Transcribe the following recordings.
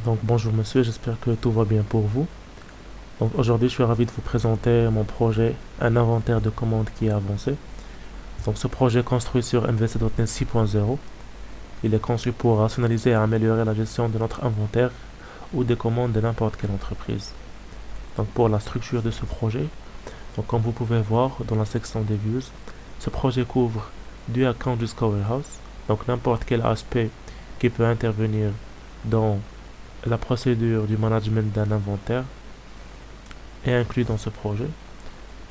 Donc bonjour monsieur, j'espère que tout va bien pour vous. Donc aujourd'hui je suis ravi de vous présenter mon projet, un inventaire de commandes qui est avancé. Donc ce projet est construit sur MVC.NET 6.0. Il est conçu pour rationaliser et améliorer la gestion de notre inventaire ou des commandes de n'importe quelle entreprise. Donc pour la structure de ce projet, donc comme vous pouvez voir dans la section des views, ce projet couvre du account jusqu'au warehouse. Donc n'importe quel aspect qui peut intervenir dans la procédure du management d'un inventaire est inclus dans ce projet.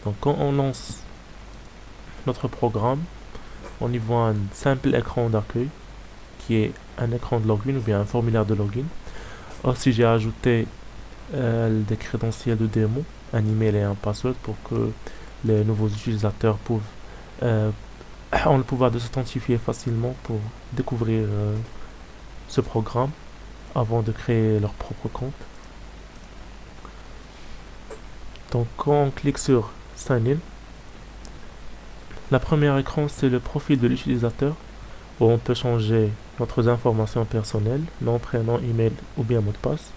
Donc quand on lance notre programme, on y voit un simple écran d'accueil qui est un écran de login ou bien un formulaire de login. Aussi j'ai ajouté des crédentiels de démo, un email et un password pour que les nouveaux utilisateurs euh, ont le pouvoir de s'authentifier facilement pour découvrir ce programme avant de créer leur propre compte. Donc quand on clique sur Sign In, la première écran c'est le profil de l'utilisateur où on peut changer notre informations personnelles, nom, prénom, email ou bien mot de passe.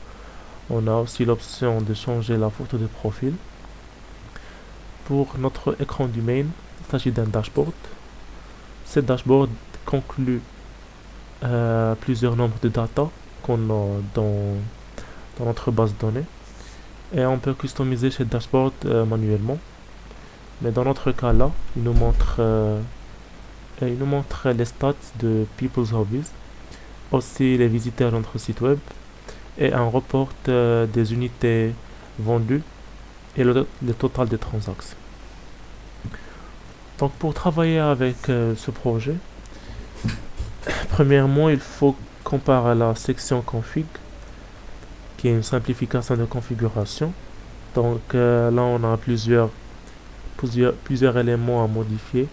On a aussi l'option de changer la photo de profil. Pour notre écran du main, il s'agit d'un dashboard. Ce dashboard conclut plusieurs nombres de data qu'on a dans notre base de données. Et on peut customiser ce dashboard manuellement. Mais dans notre cas là, il nous montre les stats de People's Hobbies, aussi les visiteurs de notre site web et un report des unités vendues et le total des transactions. Donc pour travailler avec ce projet, premièrement il faut comparer la section config qui est une simplification de configuration. Donc là on a plusieurs éléments à modifier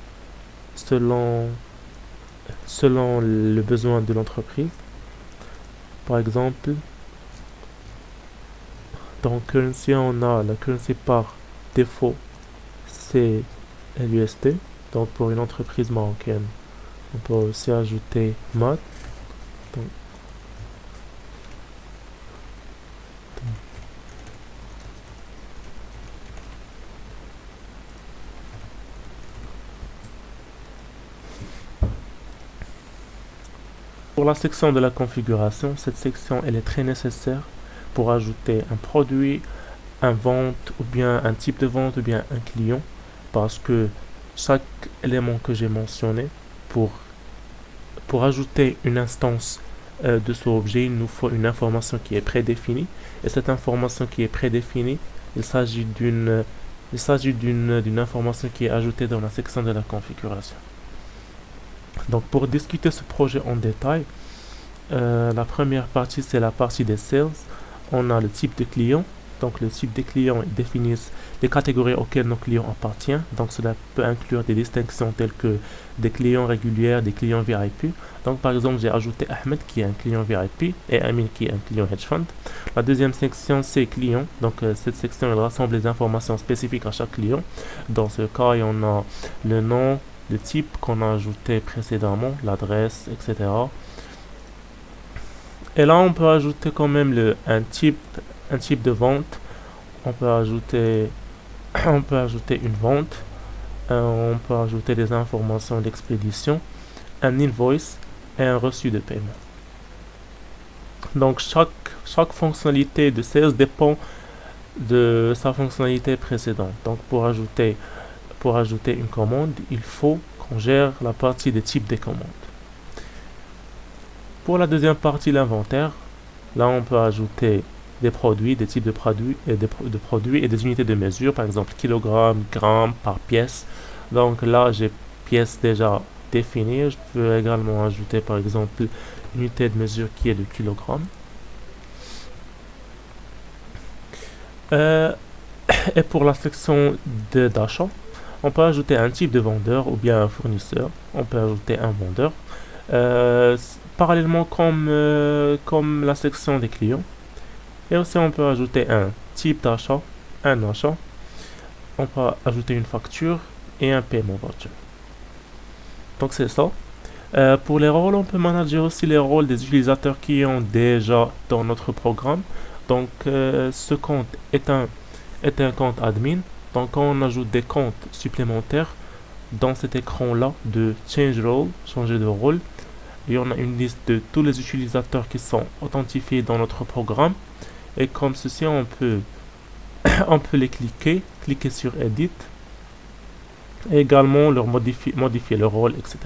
selon le besoin de l'entreprise. Par exemple, dans currency, on a la currency par défaut, c'est l'USD. Donc pour une entreprise marocaine, on peut aussi ajouter MAD. Donc, pour la section de la configuration, cette section elle est très nécessaire pour ajouter un produit, un vente ou bien un type de vente ou bien un client, parce que chaque élément que j'ai mentionné pour ajouter une instance de ce objet, il nous faut une information qui est prédéfinie, et cette information qui est prédéfinie, il s'agit d'une information qui est ajoutée dans la section de la configuration. Donc pour discuter ce projet en détail, la première partie c'est la partie des sales. On a le type de client. Donc le type des clients définissent les catégories auxquelles nos clients appartiennent. Donc cela peut inclure des distinctions telles que des clients réguliers, des clients VIP. Donc par exemple j'ai ajouté Ahmed qui est un client VIP et Amin qui est un client hedge fund. La deuxième section c'est clients. Donc cette section elle rassemble les informations spécifiques à chaque client. Dans ce cas on a le nom, le type qu'on a ajouté précédemment, l'adresse, etc. Et là on peut ajouter quand même un type de vente. On peut ajouter, on peut ajouter une vente. On peut ajouter des informations d'expédition, un invoice et un reçu de paiement. Donc chaque fonctionnalité de sales dépend de sa fonctionnalité précédente. Donc pour ajouter une commande, il faut qu'on gère la partie des types des commandes. Pour la deuxième partie, l'inventaire, là on peut ajouter des produits, des types de produits et des unités de mesure, par exemple kilogrammes, grammes par pièce. Donc là j'ai pièce déjà définie. Je peux également ajouter par exemple une unité de mesure qui est de kilogramme. Euh, et pour la section d'achat, on peut ajouter un type de vendeur ou bien un fournisseur. On peut ajouter un vendeur. Euh, Parallèlement comme la section des clients. Et aussi on peut ajouter un type d'achat, un achat. On peut ajouter une facture et un paiement virtuel. Donc c'est ça. Pour les rôles, on peut manager aussi les rôles des utilisateurs qui ont déjà dans notre programme. Donc, ce compte est un compte admin. Donc, quand on ajoute des comptes supplémentaires dans cet écran-là de Change Role, changer de rôle, et on a une liste de tous les utilisateurs qui sont authentifiés dans notre programme. Et comme ceci, on peut, on peut les cliquer sur Edit, et également leur modifier leur rôle, etc.